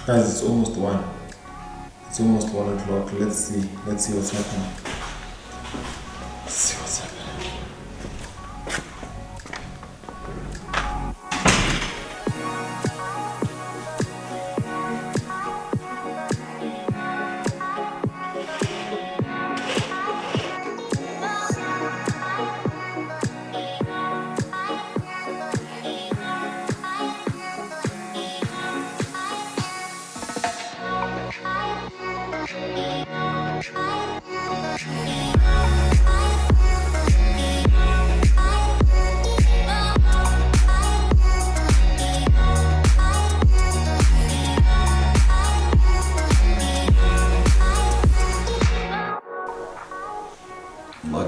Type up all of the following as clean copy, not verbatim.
Guys, it's almost 1. It's almost 1 o'clock. Let's see what's happening. Let's see what's happening.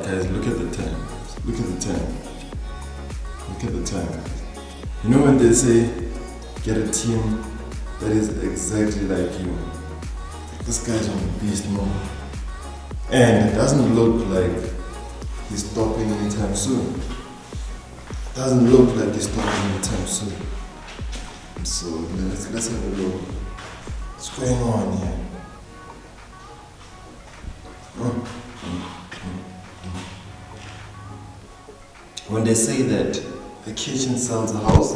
Guys, look at the time. Look at the time. Look at the time. You know when they say get a team that is exactly like you? This guy's on the beast mode. And it doesn't look like he's stopping anytime soon. It doesn't look like he's stopping anytime soon. So let's have a look. What's going on here? When they say that a kitchen sells a house,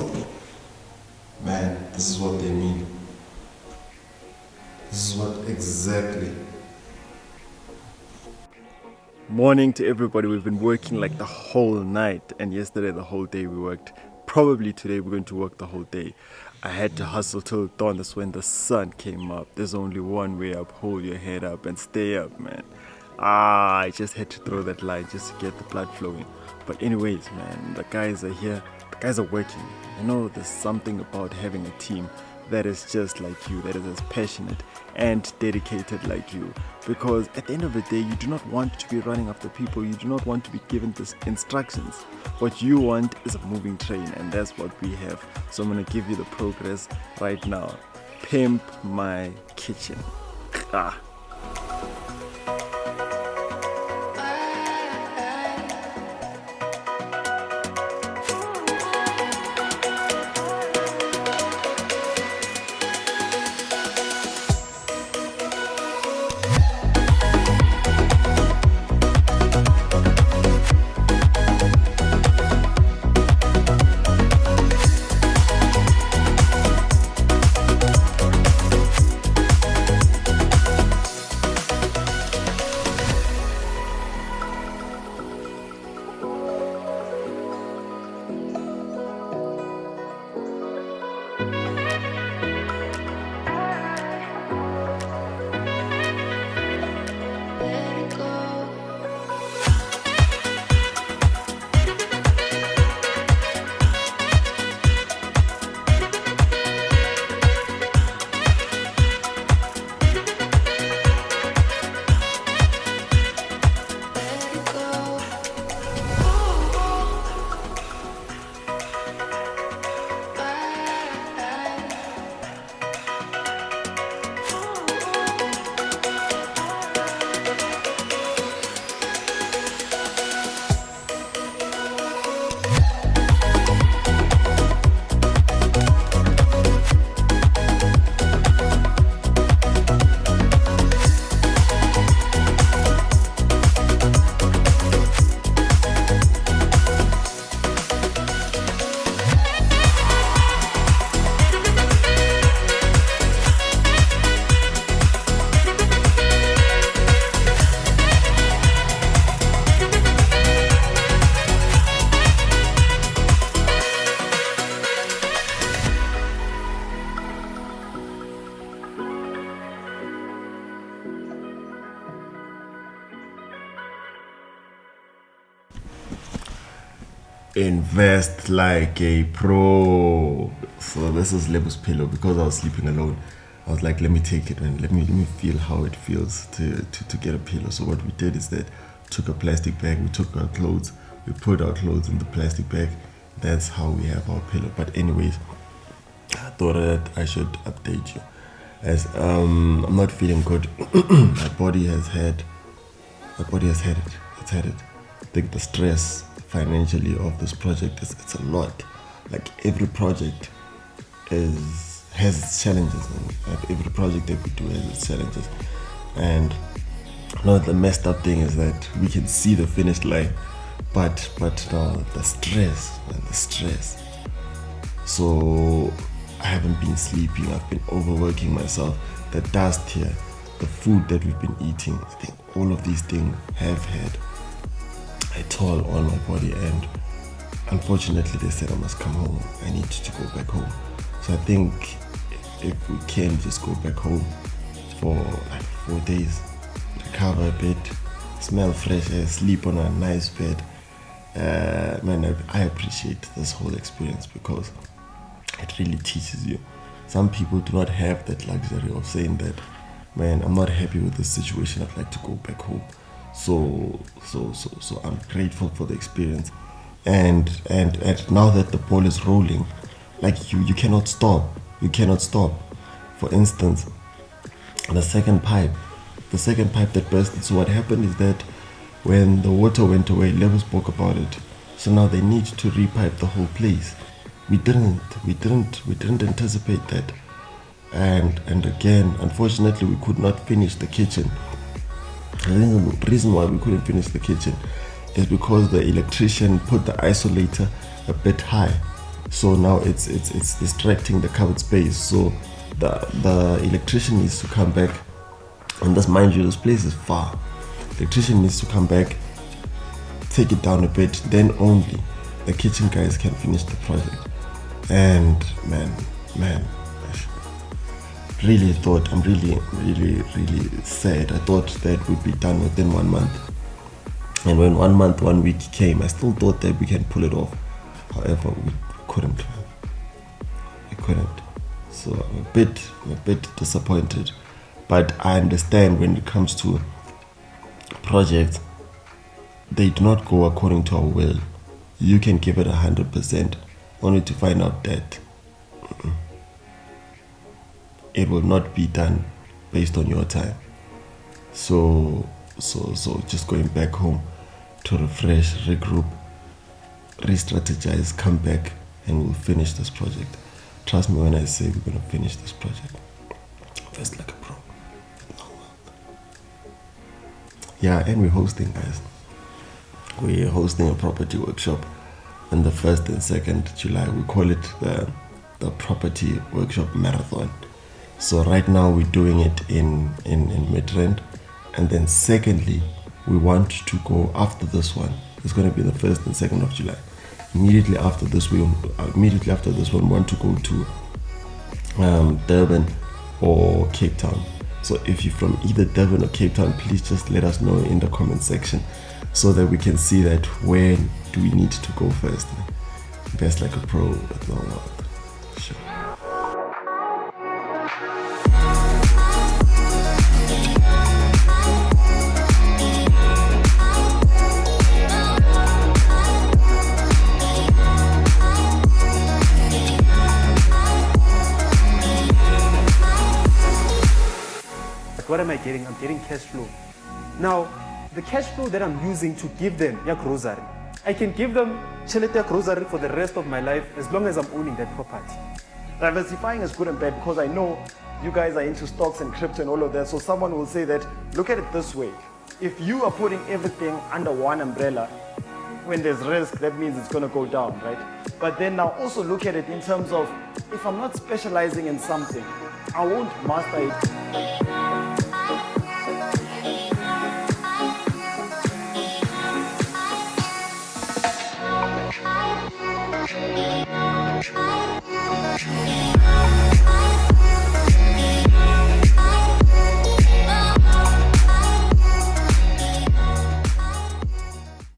man, this is what they mean. This is what exactly. Morning to everybody. We've been working like the whole night, and yesterday the whole day we worked. Probably today we're going to work the whole day. I had to hustle till dawn. That's when the sun came up. There's only one way up. Hold your head up and stay up, man. I just had to throw that line just to get the blood flowing. But anyways, man, the guys are here. The guys are working. You know, there's something about having a team that is just like you, that is as passionate and dedicated like you. Because at the end of the day, you do not want to be running after people. You do not want to be given these instructions. What you want is a moving train, and that's what we have. So I'm going to give you the progress right now. Pimp my kitchen. Ah. Invest like a pro. So this is Lebo's pillow. Because I was sleeping alone, I was like, let me take it and let me feel how it feels to get a pillow. So what we did is that took a plastic bag, we took our clothes, we put our clothes in the plastic bag. That's how we have our pillow. But anyways, I thought that I should update you, as I'm not feeling good. My body has had it. It's had it. I think the stress financially of this project it's a lot. Like every project has its challenges, and every project that we do has its challenges. And no, the messed up thing is that we can see the finish line, but no, the stress, man, the stress. So I haven't been sleeping. I've been overworking myself. The dust here, the food that we've been eating, I think all of these things have had a toll on my body. And unfortunately, they said I must come home. I need to go back home. So I think if we can just go back home for like 4 days, recover a bit, smell fresh air, sleep on a nice bed. Man, I appreciate this whole experience because it really teaches you. Some people do not have that luxury of saying that, man, I'm not happy with this situation, I'd like to go back home. So I'm grateful for the experience. And now that the ball is rolling, like you cannot stop. You cannot stop. For instance, the second pipe that burst. So what happened is that when the water went away, Lebo spoke about it. So now they need to repipe the whole place. We didn't anticipate that. And again, unfortunately, we could not finish the kitchen. The reason why we couldn't finish the kitchen is because the electrician put the isolator a bit high. So now it's distracting the cupboard space. So the electrician needs to come back. And this, mind you, this place is far. The electrician needs to come back, take it down a bit, then only the kitchen guys can finish the project. And man, really thought, I'm really sad. I thought that would be done within 1 month. And when 1 month, 1 week came, I still thought that we can pull it off. However, we couldn't. We couldn't. So I'm a bit disappointed. But I understand when it comes to projects, they do not go according to our will. You can give it 100%, only to find out that it will not be done based on your time. So just going back home to refresh, regroup, re-strategize, come back, and we'll finish this project. Trust me when I say we're gonna finish this project. First like a pro. Yeah, and we're hosting, guys. We're hosting a property workshop on the 1st and 2nd July. We call it the Property Workshop Marathon. So right now we're doing it in Midrand. And then secondly, we want to go after this one. It's going to be the 1st and 2nd of July. Immediately after this one, we want to go to Durban or Cape Town. So if you're from either Durban or Cape Town, please just let us know in the comment section so that we can see that when do we need to go first. Best like a pro with no world. Sure. What am I getting? I'm getting cash flow. Now, the cash flow that I'm using to give them yak rosary, I can give them chelete yak rosary for the rest of my life as long as I'm owning that property. Diversifying is good and bad because I know you guys are into stocks and crypto and all of that. So someone will say that, look at it this way. If you are putting everything under one umbrella, when there's risk, that means it's going to go down, right? But then now also look at it in terms of, if I'm not specializing in something, I won't master it.